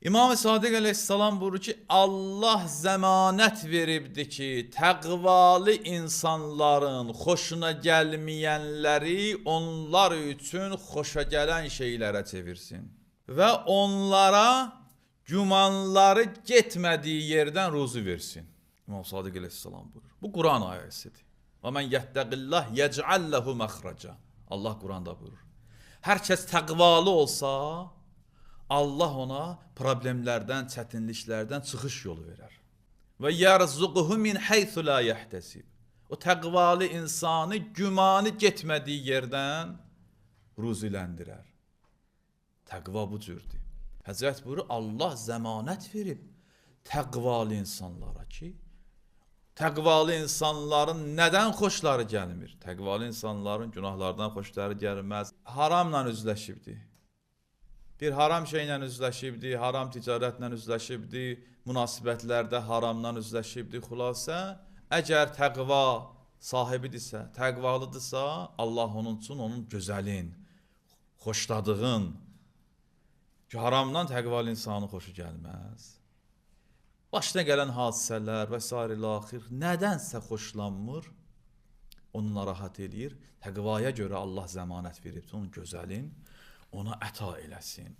İmam-ı Sadiq əleyhissalam buyurur ki, Allah zəmanət veribdir ki, təqvalı insanların xoşuna gəlməyənləri onlar üçün xoşa gələn şeylərə çevirsin. Və onlara gümanları getmədiyi yerdən ruzu versin. İmam Sadiq əleyhissalam buyurur. Bu Quran ayəsidir. Və mən yəttəqillah yec'al lehu məxraca. Allah Quranda buyurur. Hər kəs təqvalı olsa, Allah ona problemlərdən, çətinliklərdən çıxış yolu verər. Və yarzuquhu min haythu la yahtasib. O təqvalı insanı gümanı getmədiyi yerdən ruziləndirər. Təqva bu cürdür. Həzrət buyurur, Allah zəmanət verib təqvalı insanlara ki, təqvalı insanların nədən xoşları gəlmir? Təqvalı insanların günahlardan xoşları gəlməz. Haramla üzləşibdir. Bir haram şeylə üzləşibdi, haram ticarətlə üzləşibdi, münasibətlərdə haramdan üzləşibdi. Xülasə, əgər təqva sahibidirsə, təqvalıdırsa, Allah onun üçün onun gözəlin, xoşladığın, ki, haramdan təqvalı insanın xoşu gəlməz. Başına gələn hadisələr və s. ilaxir nədənsə xoşlanmır, onu narahat eləyir. Təqvaya görə Allah zəmanət verib, onun gözəlin ona əta eləsin.